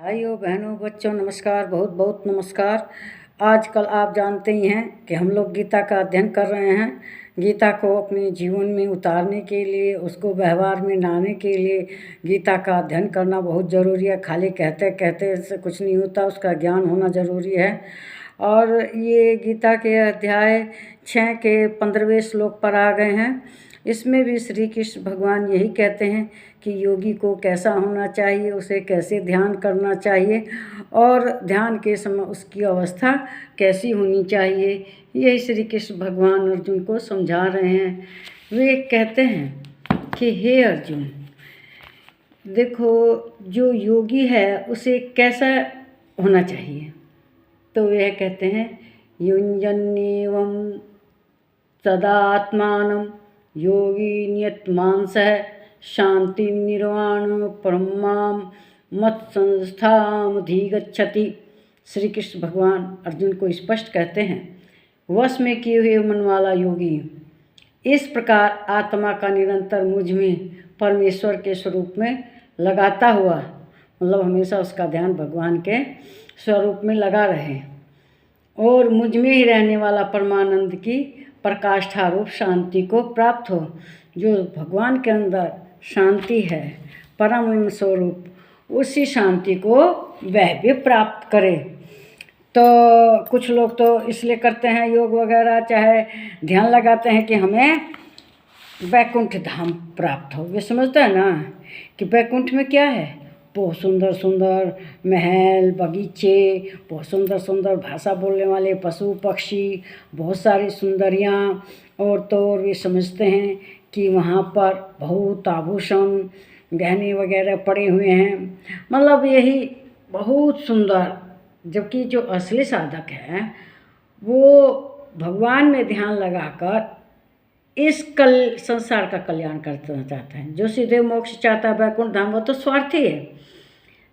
भाइयों बहनों बच्चों नमस्कार, बहुत बहुत नमस्कार। आजकल आप जानते ही हैं कि हम लोग गीता का अध्ययन कर रहे हैं। गीता को अपने जीवन में उतारने के लिए, उसको व्यवहार में लाने के लिए गीता का अध्ययन करना बहुत ज़रूरी है। खाली कहते कहते से कुछ नहीं होता, उसका ज्ञान होना ज़रूरी है। और ये गीता के अध्याय 6 के 15वें श्लोक पर आ गए हैं। इसमें भी श्री कृष्ण भगवान यही कहते हैं कि योगी को कैसा होना चाहिए, उसे कैसे ध्यान करना चाहिए और ध्यान के समय उसकी अवस्था कैसी होनी चाहिए। यही श्री कृष्ण भगवान अर्जुन को समझा रहे हैं। वे कहते हैं कि हे अर्जुन, देखो जो योगी है उसे कैसा होना चाहिए। तो वह कहते हैं युञ्जन्नेवं सदात्मानं योगी नियतमानसः शांति निर्वाण परमां मत्संस्थामधिगच्छति। श्री कृष्ण भगवान अर्जुन को स्पष्ट कहते हैं, वश में किए हुए मन वाला योगी इस प्रकार आत्मा का निरंतर मुझ में परमेश्वर के स्वरूप में लगाता हुआ, मतलब हमेशा उसका ध्यान भगवान के स्वरूप में लगा रहे और मुझ में ही रहने वाला परमानंद की प्रकाष्ठा रूप शांति को प्राप्त हो। जो भगवान के अंदर शांति है, परम स्वरूप, उसी शांति को वह भी प्राप्त करे। तो कुछ लोग तो इसलिए करते हैं योग वगैरह, चाहे ध्यान लगाते हैं कि हमें वैकुंठ धाम प्राप्त हो। वे समझते हैं ना कि वैकुंठ में क्या है, बहुत सुंदर सुंदर महल, बगीचे, बहुत सुंदर सुंदर भाषा बोलने वाले पशु पक्षी, बहुत सारी सुंदरियाँ। और तो और वे समझते हैं कि वहाँ पर बहुत आभूषण गहने वगैरह पड़े हुए हैं, मतलब यही बहुत सुंदर। जबकि जो असली साधक है वो भगवान में ध्यान लगाकर इस संसार का कल्याण करना चाहता है। जो सीधे मोक्ष चाहता है, वैकुंठ धाम, वो तो स्वार्थी है।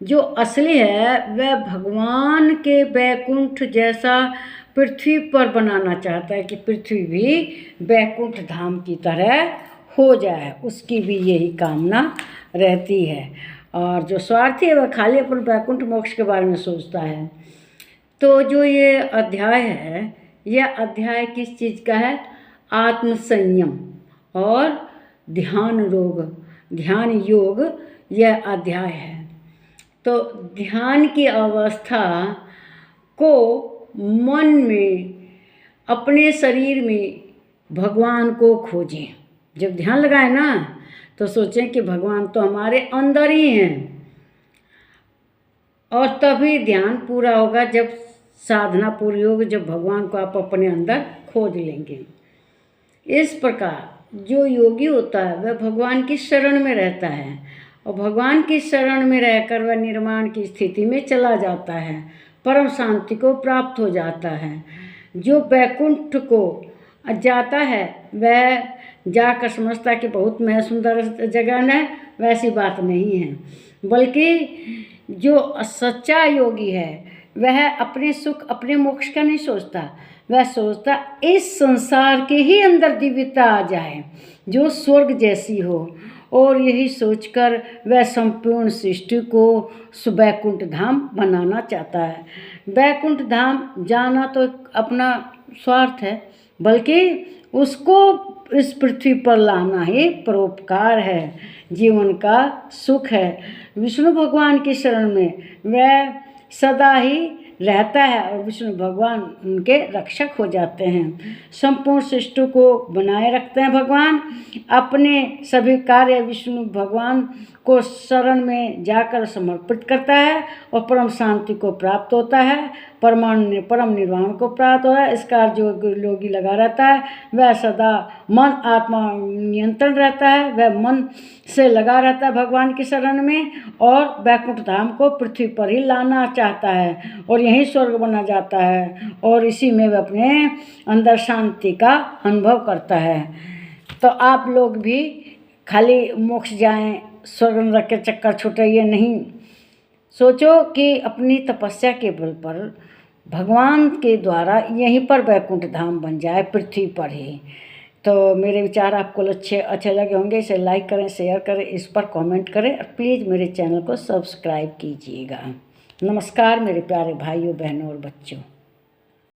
जो असली है वह भगवान के वैकुंठ जैसा पृथ्वी पर बनाना चाहता है कि पृथ्वी भी वैकुंठ धाम की तरह हो जाए, उसकी भी यही कामना रहती है। और जो स्वार्थी है वह खाली अपन वैकुंठ मोक्ष के बारे में सोचता है। तो जो ये अध्याय है, यह अध्याय किस चीज़ का है? आत्मसंयम और ध्यान योग यह अध्याय है। तो ध्यान की अवस्था को मन में, अपने शरीर में भगवान को खोजें। जब ध्यान लगाए ना तो सोचें कि भगवान तो हमारे अंदर ही हैं, और तभी ध्यान पूरा होगा जब साधना पूरी होगी, जब भगवान को आप अपने अंदर खोज लेंगे। इस प्रकार जो योगी होता है वह भगवान की शरण में रहता है और भगवान की शरण में रहकर वह निर्माण की स्थिति में चला जाता है, परम शांति को प्राप्त हो जाता है। जो वैकुंठ को जाता है वह जाकर समझता है कि बहुत मैं सुंदर जगह है, वैसी बात नहीं है। बल्कि जो सच्चा योगी है वह अपने सुख, अपने मोक्ष का नहीं सोचता, वह सोचता इस संसार के ही अंदर दिव्यता आ जाए जो स्वर्ग जैसी हो, और यही सोचकर वह संपूर्ण सृष्टि को वैकुंठ धाम बनाना चाहता है। वैकुंठ धाम जाना तो अपना स्वार्थ है, बल्कि उसको इस पृथ्वी पर लाना ही परोपकार है, जीवन का सुख है। विष्णु भगवान की शरण में वह सदा ही रहता है और विष्णु भगवान उनके रक्षक हो जाते हैं। संपूर्ण सृष्टि को बनाए रखते हैं भगवान। अपने सभी कार्य विष्णु भगवान को शरण में जाकर समर्पित करता है और परम शांति को प्राप्त होता है, परम निर्वाण को प्राप्त होता है। इसका जो योगी लगा रहता है वह सदा मन आत्मा नियंत्रण रहता है, वह मन से लगा रहता है भगवान की शरण में और वैकुंठ धाम को पृथ्वी पर ही लाना चाहता है और यहीं स्वर्ग बना जाता है और इसी में वह अपने अंदर शांति का अनुभव करता है। तो आप लोग भी खाली मोक्ष जाएं, स्वर्ग नरक के चक्कर छुटाइए नहीं। सोचो कि अपनी तपस्या के बल पर भगवान के द्वारा यहीं पर वैकुंठ धाम बन जाए, पृथ्वी पर ही। तो मेरे विचार आपको अच्छे लगे होंगे। इसे लाइक करें, शेयर करें, इस पर कमेंट करें और प्लीज़ मेरे चैनल को सब्सक्राइब कीजिएगा। नमस्कार मेरे प्यारे भाइयों, बहनों और बच्चों।